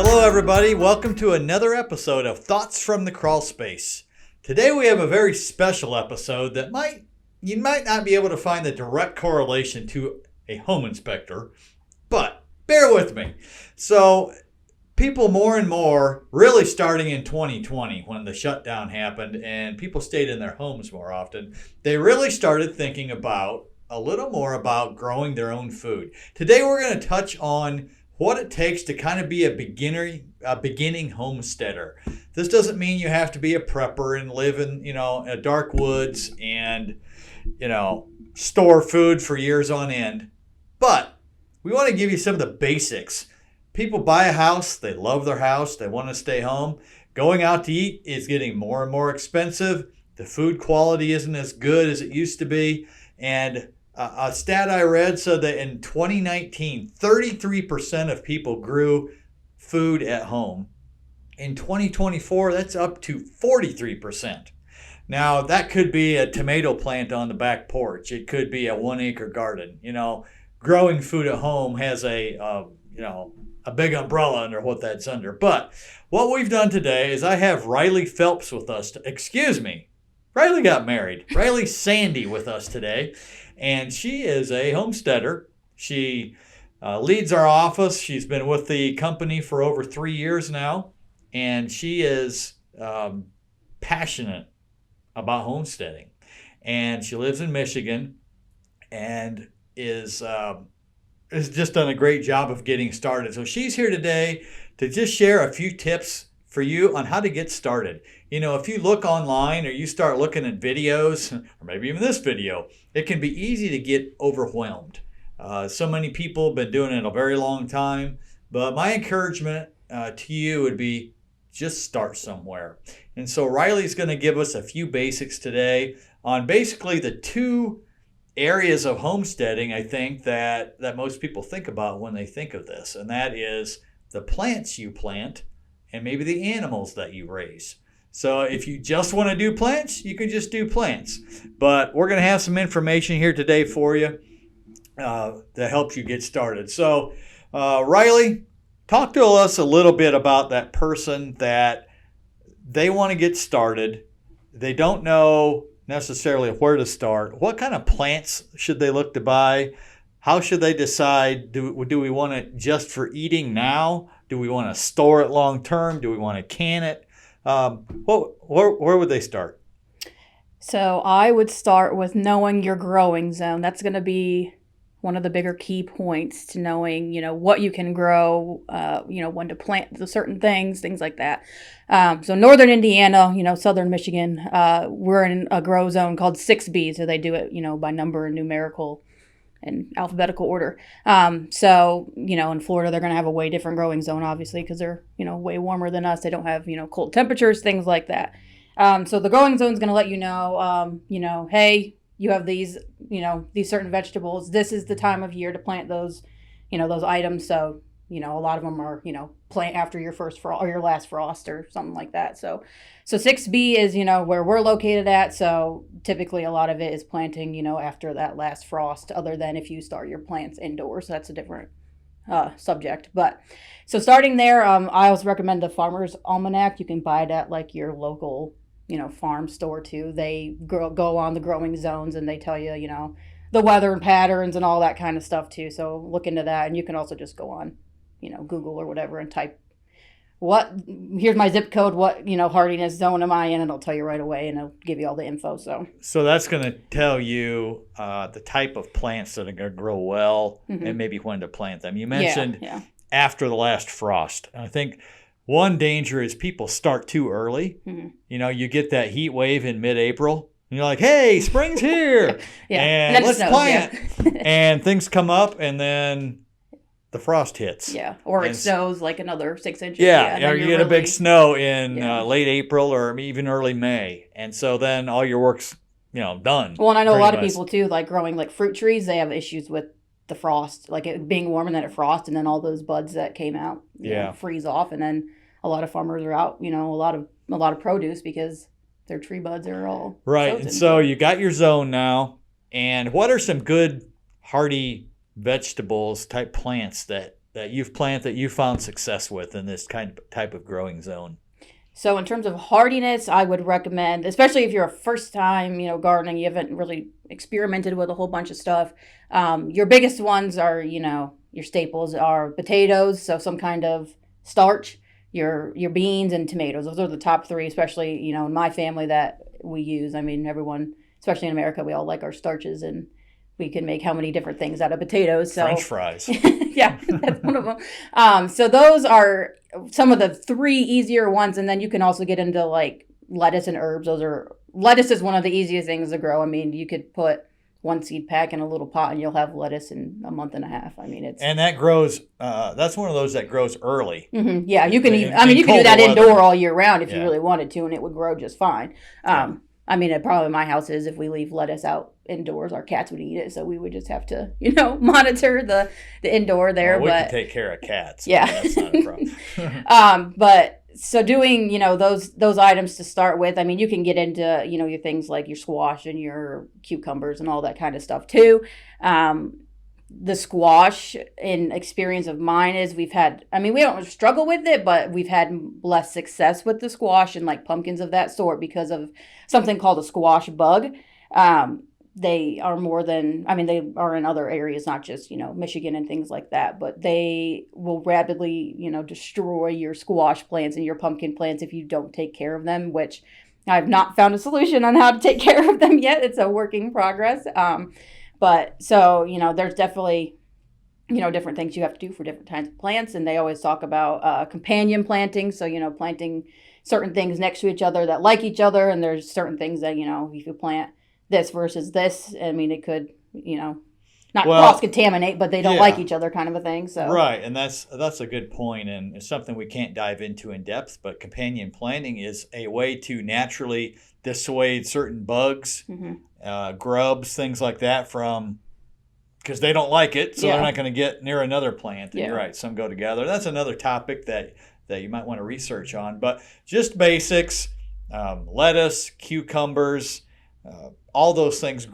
Hello everybody, welcome to another episode of Thoughts from the Crawlspace. Today we have a very special episode that you might not be able to find the direct correlation to a home inspector, but bear with me. So people more and more, really starting in 2020 when the shutdown happened and people stayed in their homes more often, they really started thinking about a little more about growing their own food. Today we're going to touch on what it takes to kind of be a beginning homesteader. This doesn't mean you have to be a prepper and live in, a dark woods and, store food for years on end. But we want to give you some of the basics. People buy a house, they love their house, they want to stay home. Going out to eat is getting more and more expensive. The food quality isn't as good as it used to be. And a stat I read said that in 2019, 33% of people grew food at home. In 2024, that's up to 43%. Now, that could be a tomato plant on the back porch. It could be a 1-acre garden. Growing food at home has a big umbrella under what that's under. But what we've done today is I have Riley Phelps with us. Riley got married. Riley Sandy with us today. And she is a homesteader. She leads our office. She's been with the company for over 3 years now. And she is passionate about homesteading. And she lives in Michigan and is just done a great job of getting started. So she's here today to just share a few tips for you on how to get started. If you look online or you start looking at videos, or maybe even this video, it can be easy to get overwhelmed. So many people have been doing it a very long time, but my encouragement to you would be just start somewhere. And so Riley's going to give us a few basics today on basically the two areas of homesteading, I think, that most people think about when they think of this, and that is the plants you plant and maybe the animals that you raise. So if you just want to do plants, you can just do plants. But we're going to have some information here today for you that helps you get started. So Riley, talk to us a little bit about that person that they want to get started. They don't know necessarily where to start. What kind of plants should they look to buy? How should they decide? Do we want it just for eating now? Do we want to store it long term? Do we want to can it? Where would they start? So I would start with knowing your growing zone. That's going to be one of the bigger key points to knowing, what you can grow, when to plant the certain things like that. So northern Indiana, southern Michigan, we're in a grow zone called 6B. So they do it, by number and numerical and alphabetical order. So, in Florida, they're going to have a way different growing zone, obviously, because they're, way warmer than us. They don't have, cold temperatures, things like that. So the growing zone is going to let you know, hey, you have these certain vegetables. This is the time of year to plant those, those items. So, a lot of them are, plant after your first frost or your last frost or something like that. So 6B is, where we're located at. So typically a lot of it is planting, after that last frost, other than if you start your plants indoors. So that's a different subject. But so starting there, I always recommend the Farmer's Almanac. You can buy it at like your local, farm store too. They go on the growing zones and they tell you, the weather and patterns and all that kind of stuff too. So look into that. And you can also just go on, Google or whatever and type here's my zip code, what, hardiness zone am I in? And it'll tell you right away and it'll give you all the info. So that's going to tell you the type of plants that are going to grow well and maybe when to plant them. You mentioned after the last frost. I think one danger is people start too early. You get that heat wave in mid-April. And you're like, hey, spring's here. And let's plant. And things come up and then the frost hits. Yeah, or it snows like another 6 inches. Or you get a big snow in late April or even early May. And so then all your work's, done. Well, and I know a lot of people too, like growing like fruit trees, they have issues with the frost, like it being warm and then it frost and then all those buds that came out freeze off. And then a lot of farmers are out, a lot of produce because their tree buds are all right. frozen. And so you got your zone now. And what are some good hardy vegetables type plants that that you've planted that you found success with in this type of growing zone? So in terms of hardiness, I would recommend, especially if you're a first time, gardening, you haven't really experimented with a whole bunch of stuff. Your biggest ones are, your staples are potatoes, so some kind of starch, your beans and tomatoes. Those are the top three, especially, in my family that we use. I mean, everyone, especially in America, we all like our starches, and we can make how many different things out of potatoes. So French fries. yeah, that's one of them. So those are some of the three easier ones. And then you can also get into like lettuce and herbs. Lettuce is one of the easiest things to grow. I mean, you could put one seed pack in a little pot and you'll have lettuce in a month and a half. I mean, and that grows, that's one of those that grows early. Mm-hmm. Yeah, you can even, you can do that indoor all year round if you really wanted to, and it would grow just fine. I mean, it probably my house is if we leave lettuce out indoors, our cats would eat it. So we would just have to, monitor the indoor there. We can take care of cats. Yeah. That's not a problem. But so doing, those items to start with, I mean, you can get into, your things like your squash and your cucumbers and all that kind of stuff too. The squash, in experience of mine, is we don't struggle with it, but we've had less success with the squash and like pumpkins of that sort because of something called a squash bug. They are they are in other areas, not just, Michigan and things like that, but they will rapidly, destroy your squash plants and your pumpkin plants if you don't take care of them, which I've not found a solution on how to take care of them yet. It's a work in progress. But so, there's definitely, different things you have to do for different kinds of plants. And they always talk about companion planting. So, planting certain things next to each other that like each other. And there's certain things that, if you plant this versus this, I mean, it could, not cross-contaminate, but they don't like each other kind of a thing. So right. And that's a good point. And it's something we can't dive into in depth. But companion planting is a way to naturally dissuade certain bugs, grubs, things like that because they don't like it, so they're not going to get near another plant. And you're right, some go together. That's another topic that you might want to research on. But just basics, lettuce, cucumbers, all those things.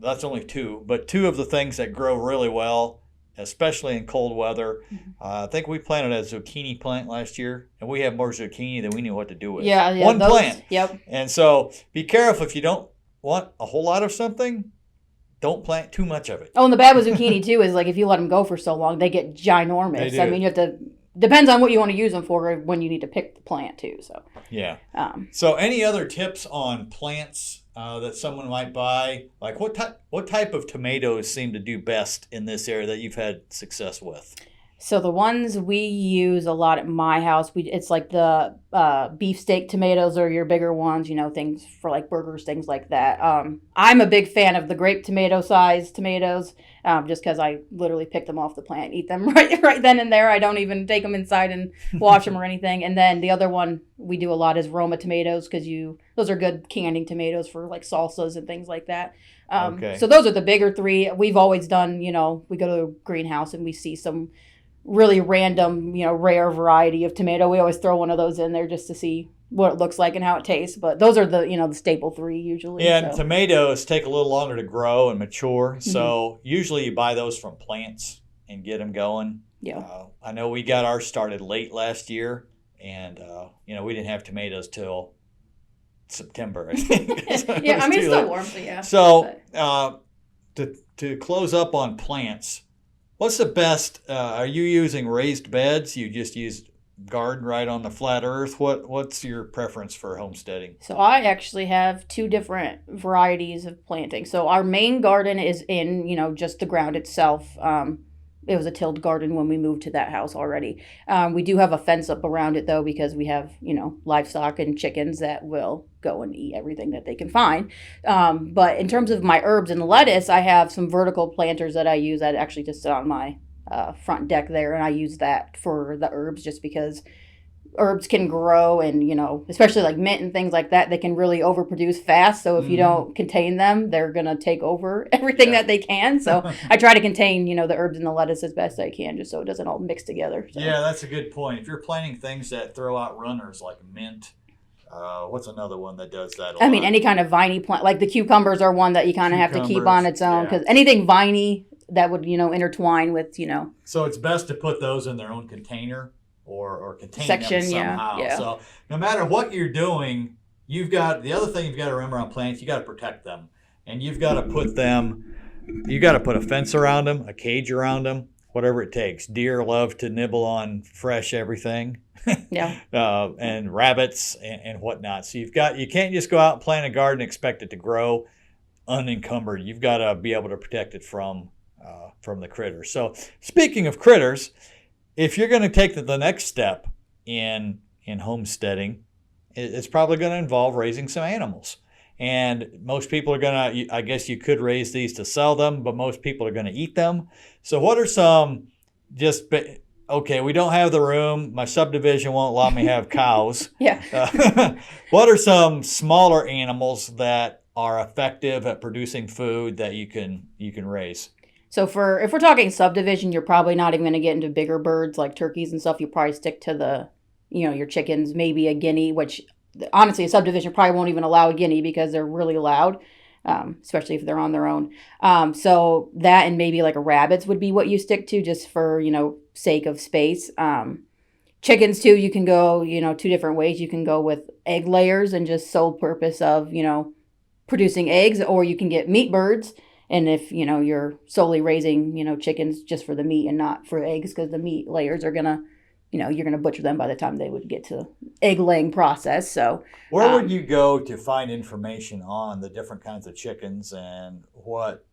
That's only two, but two of the things that grow really well, especially in cold weather. I think we planted a zucchini plant last year, and we have more zucchini than we knew what to do with. One plant. Yep. And so be careful if you don't want a whole lot of something, don't plant too much of it. Oh, and the bad with zucchini too is like if you let them go for so long, they get ginormous. They do. I mean, you have to, depends on what you want to use them for when you need to pick the plant too. So yeah. So any other tips on plants that someone might buy? Like what type of tomatoes seem to do best in this area that you've had success with? So the ones we use a lot at my house, it's like the beefsteak tomatoes are your bigger ones, things for like burgers, things like that. I'm a big fan of the grape tomato size tomatoes, just because I literally pick them off the plant, eat them right then and there. I don't even take them inside and wash them or anything. And then the other one we do a lot is Roma tomatoes, because those are good canning tomatoes for like salsas and things like that. So those are the bigger three. We've always done, we go to a greenhouse and we see some really random, rare variety of tomato. We always throw one of those in there just to see what it looks like and how it tastes. But those are the, the staple three usually. Yeah, and tomatoes take a little longer to grow and mature. So usually you buy those from plants and get them going. Yeah. I know we got ours started late last year, and, we didn't have tomatoes till September, I think. So yeah, I mean, it's still warm, so yeah. So to close up on plants, what's the best? Are you using raised beds? You just use garden right on the flat earth? What's your preference for homesteading? So I actually have two different varieties of planting. So our main garden is in, just the ground itself. It was a tilled garden when we moved to that house already. We do have a fence up around it though, because we have, livestock and chickens that will go and eat everything that they can find. But in terms of my herbs and lettuce, I have some vertical planters that I use that actually just sit on my front deck there. And I use that for the herbs just because herbs can grow and, especially like mint and things like that, they can really overproduce fast. So if you don't contain them, they're going to take over everything that they can. So I try to contain, the herbs and the lettuce as best I can, just so it doesn't all mix together. So. Yeah, that's a good point. If you're planting things that throw out runners like mint, what's another one that does that a lot? Any kind of viney plant, like the cucumbers are one that you kind of have to keep on its own, because anything viney, that would, intertwine with, So it's best to put those in their own container or contain section. them somehow. Yeah. So no matter what you're doing, the other thing you've got to remember on plants, you got to protect them. And you got to put a fence around them, a cage around them, whatever it takes. Deer love to nibble on fresh everything. Yeah. And rabbits and whatnot. So you can't just go out and plant a garden and expect it to grow unencumbered. You've got to be able to protect it from the critters. So speaking of critters, if you're going to take the next step in homesteading, it's probably going to involve raising some animals. And most people are going to, I guess you could raise these to sell them, but most people are going to eat them. So what are some okay, we don't have the room. My subdivision won't allow me to have cows. Yeah. What are some smaller animals that are effective at producing food that you can raise? So if we're talking subdivision, you're probably not even going to get into bigger birds like turkeys and stuff. You probably stick to your chickens, maybe a guinea, which honestly, a subdivision probably won't even allow a guinea because they're really loud, especially if they're on their own. So that and maybe like a rabbits would be what you stick to just for, sake of space. Chickens too, you can go, two different ways. You can go with egg layers and just sole purpose of, producing eggs, or you can get meat birds. And if, you're solely raising, chickens just for the meat and not for eggs, because the meat layers are going to, you're going to butcher them by the time they would get to egg laying process. So where would you go to find information on the different kinds of chickens and what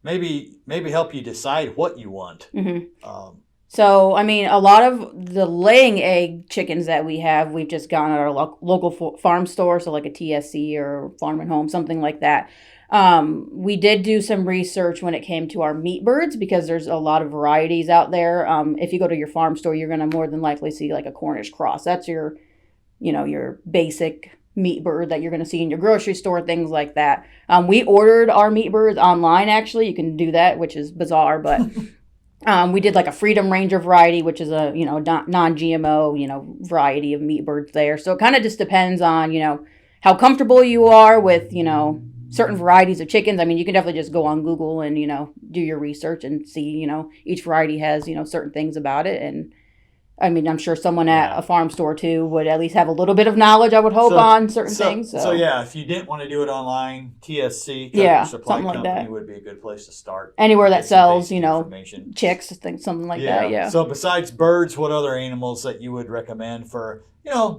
maybe help you decide what you want? Mm-hmm. So, a lot of the laying egg chickens that we've just gone at our local farm store, so like a TSC or Farm and Home, something like that. We did do some research when it came to our meat birds because there's a lot of varieties out there. If you go to your farm store, you're going to more than likely see like a Cornish cross. That's your basic meat bird that you're going to see in your grocery store, things like that. We ordered our meat birds online, actually. You can do that, which is bizarre, but we did like a Freedom Ranger variety, which is a, non-GMO, variety of meat birds there. So it kind of just depends on, how comfortable you are with, certain varieties of chickens. You can definitely just go on Google and, do your research and see, each variety has, certain things about it. And I'm sure someone at a farm store too would at least have a little bit of knowledge, I would hope, on certain things. So yeah, if you didn't want to do it online, TSC, Supply Company would be a good place to start. Anywhere that sells, chicks, something like that, yeah. So besides birds, what other animals that you would recommend for,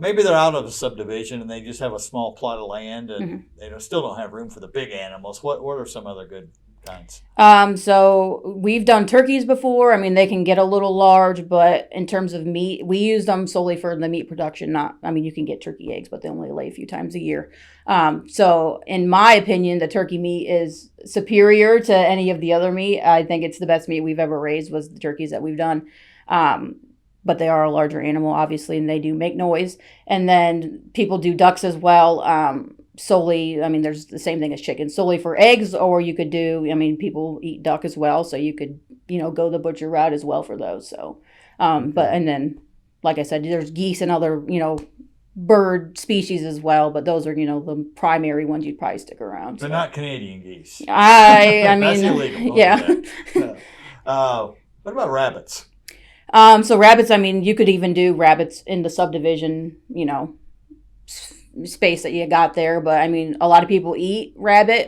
maybe they're out of a subdivision and they just have a small plot of land and they still don't have room for the big animals. What are some other good kinds? So we've done turkeys before. They can get a little large, but in terms of meat, we use them solely for the meat production. You can get turkey eggs, but they only lay a few times a year. So in my opinion, the turkey meat is superior to any of the other meat. I think it's the best meat we've ever raised was the turkeys that we've done. But they are a larger animal, obviously, and they do make noise. And then people do ducks as well. Solely, there's the same thing as chicken, solely for eggs, or you could do, people eat duck as well, so you could, go the butcher route as well for those. So, and then, like I said, there's geese and other, bird species as well, but those are, the primary ones you'd probably stick around. They're not Canadian geese. That's illegal. Yeah. What about rabbits? So rabbits, you could even do rabbits in the subdivision, space that you got there, but a lot of people eat rabbit.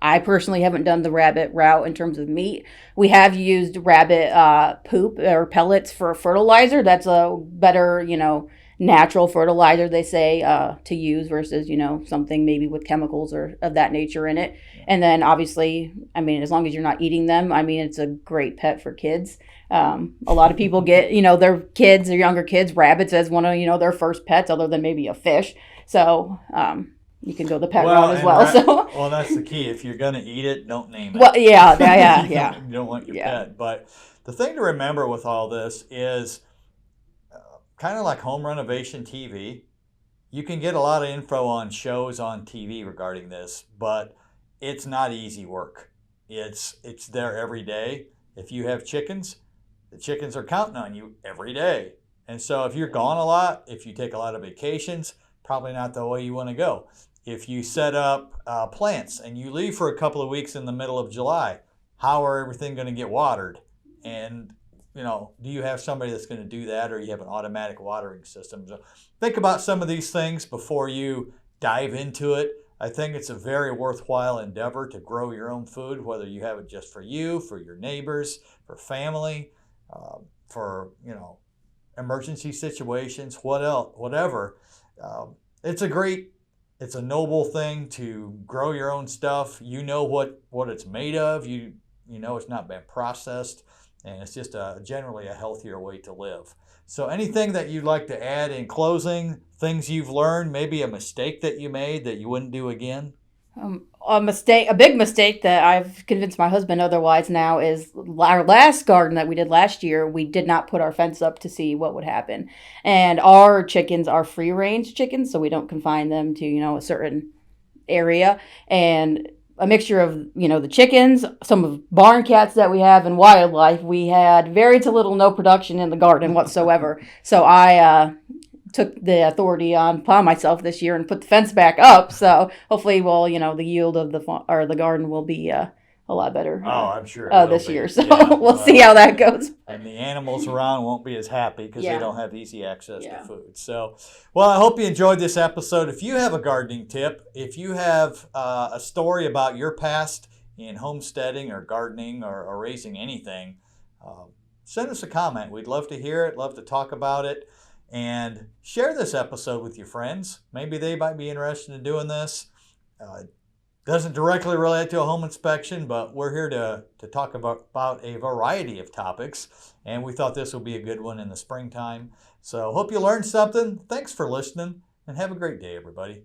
I personally haven't done the rabbit route in terms of meat. We have used rabbit poop or pellets for fertilizer. That's a better, natural fertilizer, they say, to use versus, something maybe with chemicals or of that nature in it. And then obviously, as long as you're not eating them, it's a great pet for kids. A lot of people get, their kids or younger kids, rabbits as one of, their first pets other than maybe a fish. So, you can go the pet route as well. Well, that's the key. If you're going to eat it, don't name it. Well, yeah. You don't want your pet. But the thing to remember with all this is kind of like home renovation TV. You can get a lot of info on shows on TV regarding this, but it's not easy work. It's there every day. If you have chickens, the chickens are counting on you every day. And so if you're gone a lot, if you take a lot of vacations, probably not the way you want to go. If you set up plants and you leave for a couple of weeks in the middle of July, how are everything going to get watered? And, do you have somebody that's going to do that, or you have an automatic watering system? So think about some of these things before you dive into it. I think it's a very worthwhile endeavor to grow your own food, whether you have it just for you, for your neighbors, for family, for, emergency situations, whatever. It's a noble thing to grow your own stuff. You know what it's made of. You know it's not been processed, and it's just generally a healthier way to live. So anything that you'd like to add in closing, things you've learned, maybe a mistake that you made that you wouldn't do again? A big mistake that I've convinced my husband otherwise now is our last garden that we did last year. We did not put our fence up to see what would happen. And our chickens are free range chickens, so we don't confine them to, a certain area. And a mixture of, the chickens, some of barn cats that we have, and wildlife. We had very to little no production in the garden whatsoever. So I took the authority upon myself this year and put the fence back up. So hopefully, the yield of the garden will be a lot better. I'm sure this year. So we'll see how that goes. And the animals around won't be as happy because they don't have easy access to food. So, well, I hope you enjoyed this episode. If you have a gardening tip, if you have a story about your past in homesteading or gardening or raising anything, send us a comment. We'd love to hear it, love to talk about it. And share this episode with your friends. Maybe they might be interested in doing this. Doesn't directly relate to a home inspection, but we're here to talk about a variety of topics. And we thought this would be a good one in the springtime. So hope you learned something. Thanks for listening, and have a great day, everybody.